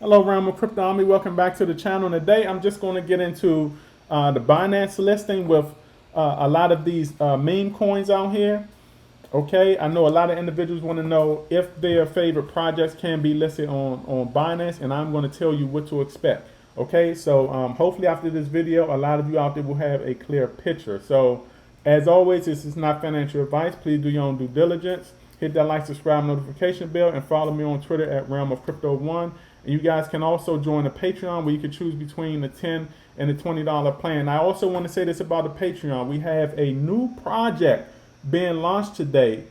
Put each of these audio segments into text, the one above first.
Hello, Realm of Crypto Army. Welcome back to the channel. Today, I'm just going to get into the Binance listing with a lot of these meme coins out here. Okay, I know a lot of individuals want to know if their favorite projects can be listed on Binance, and I'm going to tell you what to expect. Okay, so hopefully after this video, a lot of you out there will have a clear picture. So, as always, this is not financial advice. Please do your own due diligence. Hit that like, subscribe, notification bell, and follow me on Twitter at Realm of Crypto 1. And you guys can also join the Patreon where you can choose between the $10 and the $20 plan. I also want to say this about the Patreon. We have a new project being launched today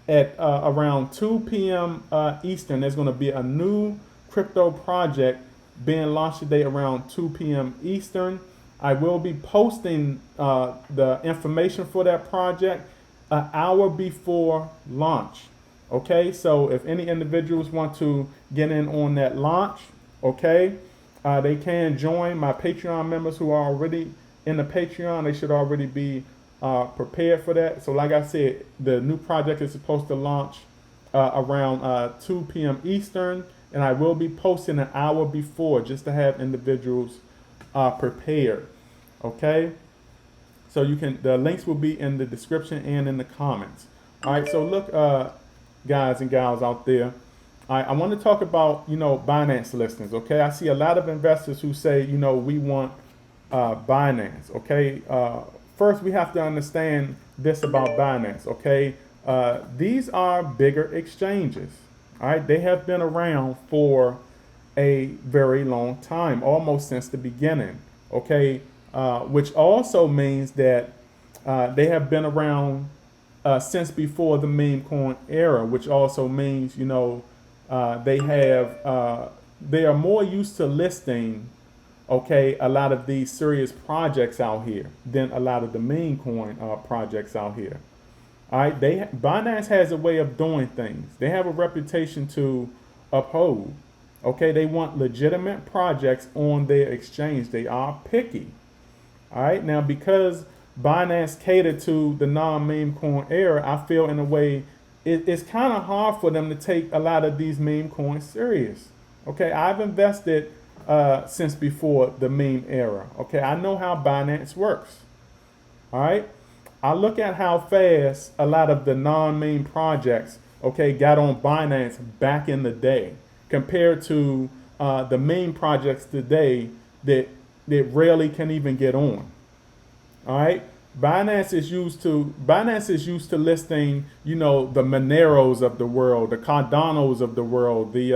at around 2 p.m. Eastern. There's going to be a new crypto project being launched today around 2 p.m. Eastern. I will be posting the information for that project an hour before launch. Okay, so if any individuals want to get in on that launch, okay, they can join my Patreon members who are already in the Patreon. They should already be prepared for that. So like I said, the new project is supposed to launch around 2 p.m. Eastern, and I will be posting an hour before just to have individuals prepared. Okay, so you can, the links will be in the description and in the comments. All right, so look, guys and gals out there, I want to talk about, Binance listings. Okay, I see a lot of investors who say, we want Binance. Okay, first we have to understand this about Binance. Okay, these are bigger exchanges. All right, they have been around for a very long time, almost since the beginning. Okay, which also means that they have been around since before the meme coin era, which also means, they are more used to listing, okay, a lot of these serious projects out here than a lot of the meme coin projects out here. All right, Binance has a way of doing things. They have a reputation to uphold. Okay, they want legitimate projects on their exchange. They are picky. All right, now because Binance catered to the non-meme coin era, I feel in a way it's kind of hard for them to take a lot of these meme coins serious. Okay, I've invested since before the meme era. Okay, I know how Binance works. All right, I look at how fast a lot of the non-meme projects, okay, got on Binance back in the day compared to the meme projects today that rarely can even get on. All right, Binance is used to listing, the Moneros of the world, the Cardanos of the world, the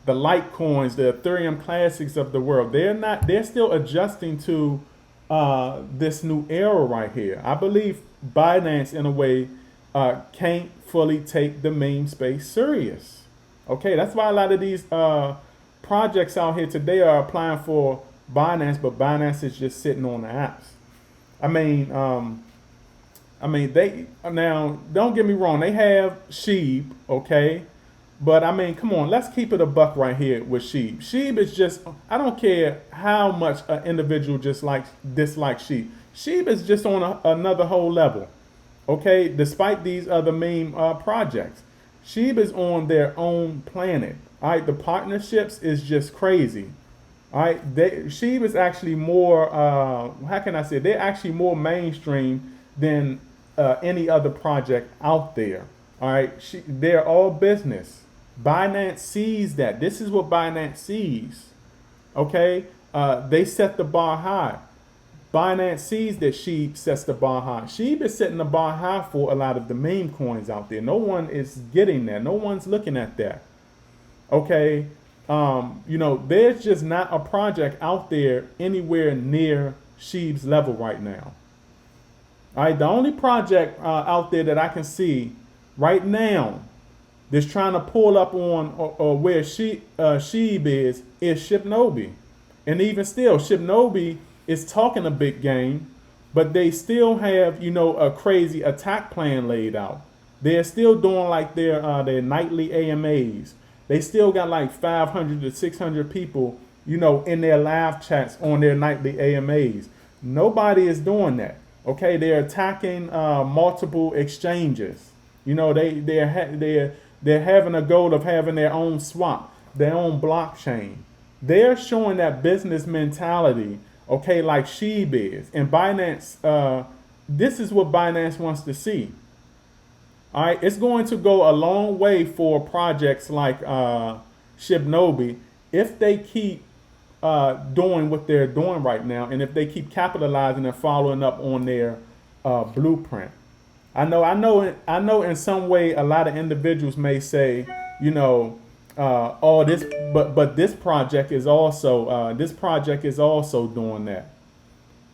Litecoins, the Ethereum classics of the world. They're still adjusting to this new era right here. I believe Binance in a way can't fully take the meme space serious. Okay, that's why a lot of these projects out here today are applying for Binance, but Binance is just sitting on the apps. I mean, they now don't get me wrong. They have Sheeb, okay, but I mean, come on, let's keep it a buck right here with Sheeb. Sheeb is just, I don't care how much an individual dislikes Sheeb. Sheeb is just on another whole level, okay. Despite these other meme projects, Sheeb is on their own planet. All right, the partnerships is just crazy. All right, Sheeb is actually more, how can I say, they're actually more mainstream than any other project out there. All right, they're all business. Binance sees that. This is what Binance sees. Okay, they set the bar high. Binance sees that Sheeb sets the bar high. Sheeb is setting the bar high for a lot of the meme coins out there. No one is getting that. No one's looking at that. Okay. There's just not a project out there anywhere near Sheeb's level right now. All right, the only project out there that I can see right now that's trying to pull up on or where Sheeb is Shibnobi. And even still, Shibnobi is talking a big game, but they still have, a crazy attack plan laid out. They're still doing like their nightly AMAs. They still got like 500 to 600 people, in their live chats on their nightly AMAs. Nobody is doing that. Okay, they're attacking multiple exchanges. They're having a goal of having their own swap. their own blockchain. They're showing that business mentality, okay, like Sheeb is. And Binance, this is what Binance wants to see. All right, it's going to go a long way for projects like Shibnobi if they keep doing what they're doing right now, and if they keep capitalizing and following up on their blueprint. I know. In some way, a lot of individuals may say, you know, oh, but this project is also doing that.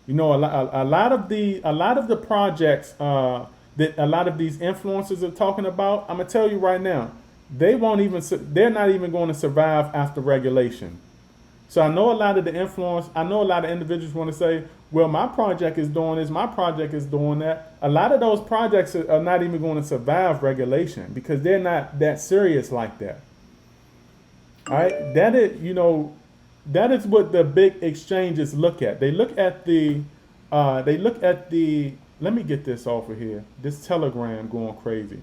You know, a lot of the projects that a lot of these influencers are talking about, I'm gonna tell you right now, they're not even going to survive after regulation. So I know a lot of individuals want to say, well, my project is doing this, my project is doing that. A lot of those projects are not even going to survive regulation because they're not that serious like that. All right, that is what the big exchanges look at. They look at the let me get this off of here. This Telegram going crazy.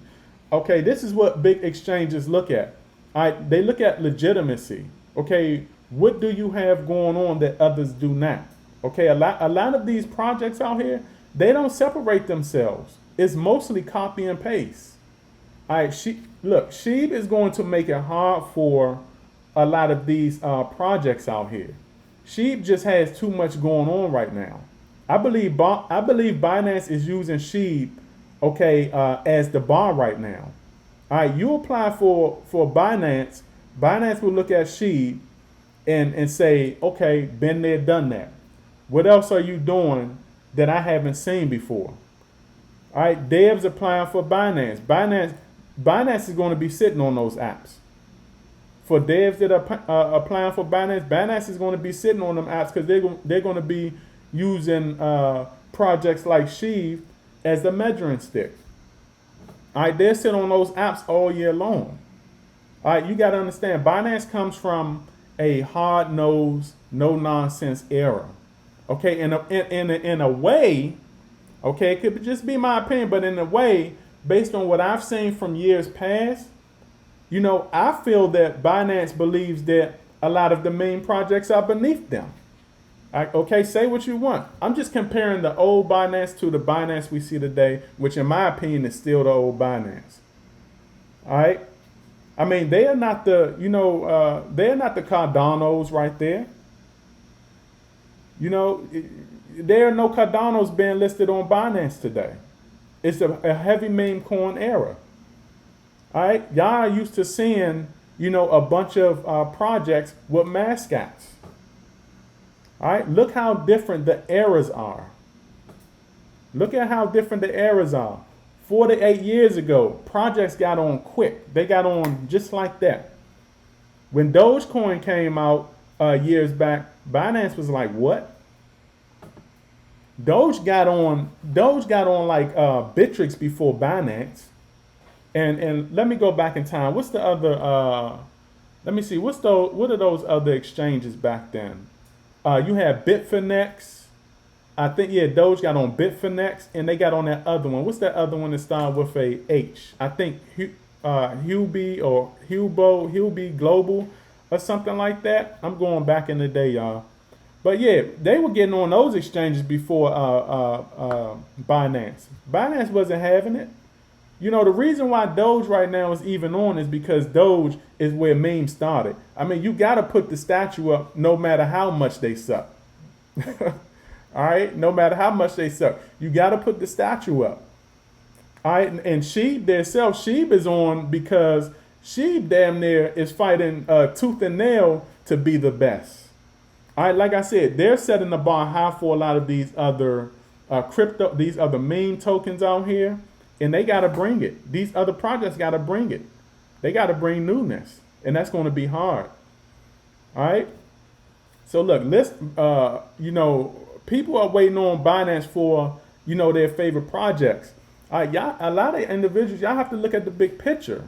Okay, this is what big exchanges look at. All right, they look at legitimacy. Okay, what do you have going on that others do not? Okay, a lot of these projects out here, they don't separate themselves. It's mostly copy and paste. All right, Sheeb is going to make it hard for a lot of these projects out here. Sheeb just has too much going on right now. I believe Binance is using Sheeb, okay, as the bar right now. All right, you apply for Binance. Binance will look at Sheeb and say, okay, been there, done that. What else are you doing that I haven't seen before? All right, devs applying for Binance. Binance is going to be sitting on those apps. For devs that are applying for Binance is going to be sitting on them apps because they're going to be using projects like Sheeb as the measuring stick. All right, they're sitting on those apps all year long. All right, you got to understand, Binance comes from a hard-nosed, no-nonsense era. Okay, in a way, okay, it could just be my opinion, but in a way, based on what I've seen from years past, you know, I feel that Binance believes that a lot of the main projects are beneath them. Okay, say what you want. I'm just comparing the old Binance to the Binance we see today, which in my opinion is still the old Binance. All right. I mean, they are not the Cardanos right there. You know, there are no Cardanos being listed on Binance today. It's a heavy meme coin era. All right, y'all are used to seeing, you know, a bunch of projects with mascots. All right, look how different the eras are. Look at how different the eras are. 48 years ago, projects got on quick. They got on just like that. When Dogecoin came out years back, Binance was like, what? Doge got on like Bittrex before Binance. And let me go back in time. What's the other let me see, what are those other exchanges back then? You had Bitfinex. I think, yeah, Doge got on Bitfinex, and they got on that other one. What's that other one that started with a H? I think Hubi or Hubi Global or something like that. I'm going back in the day, y'all. But yeah, they were getting on those exchanges before Binance. Binance wasn't having it. You know, the reason why Doge right now is even on is because Doge is where memes started. I mean, you got to put the statue up no matter how much they suck. All right, no matter how much they suck, you got to put the statue up. All right, and Sheeb themselves, Sheeb is on because Sheeb damn near is fighting tooth and nail to be the best. All right, like I said, they're setting the bar high for a lot of these other these other meme tokens out here, and they got to bring it. These other projects got to bring it. They got to bring newness, and that's going to be hard. All right. So look, let's you know, people are waiting on Binance for, you know, their favorite projects. All right, y'all, a lot of individuals, y'all have to look at the big picture.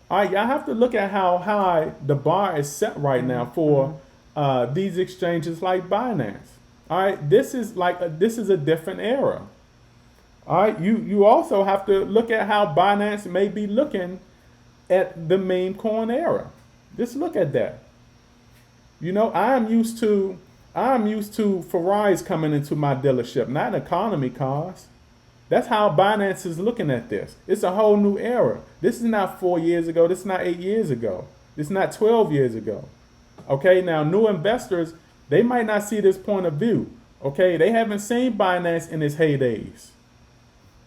All right, y'all have to look at how high the bar is set right now for these exchanges like Binance. All right, this is a different era. All right, you also have to look at how Binance may be looking at the meme coin era. Just look at that. You know, I'm used to Ferraris coming into my dealership, not economy cars. That's how Binance is looking at this. It's a whole new era. This is not 4 years ago. This is not 8 years ago. This is not 12 years ago. Okay, now new investors, they might not see this point of view. Okay, they haven't seen Binance in its heydays.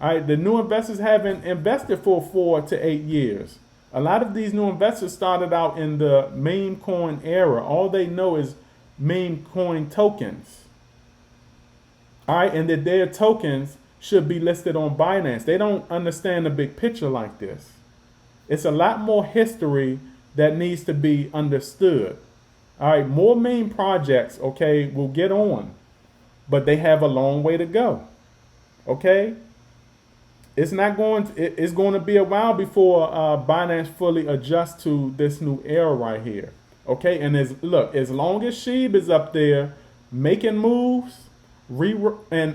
All right, the new investors haven't invested for 4 to 8 years. A lot of these new investors started out in the meme coin era. All they know is meme coin tokens. All right, and that their tokens should be listed on Binance. They don't understand the big picture like this. It's a lot more history that needs to be understood. All right, more meme projects, okay, will get on, but they have a long way to go. Okay, it's going to be a while before Binance fully adjusts to this new era right here. Okay, and as long as Sheeb is up there making moves, rewriting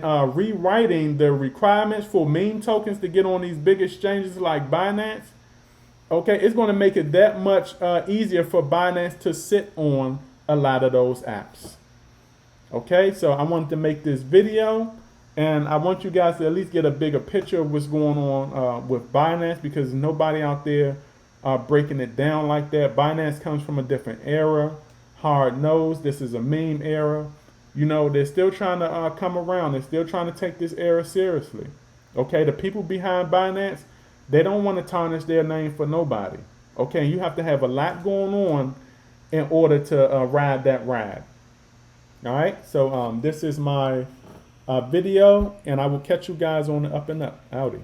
the requirements for meme tokens to get on these big exchanges like Binance, okay, it's going to make it that much easier for Binance to sit on a lot of those apps. Okay, so I wanted to make this video, and I want you guys to at least get a bigger picture of what's going on with Binance, because nobody out there breaking it down like that. Binance comes from a different era. Hard knows this is a meme era. You know, they're still trying to come around. They're still trying to take this era seriously. Okay, the people behind Binance, they don't want to tarnish their name for nobody. Okay, you have to have a lot going on in order to ride that ride. All right, so this is my video, and I will catch you guys on the up and up. Howdy.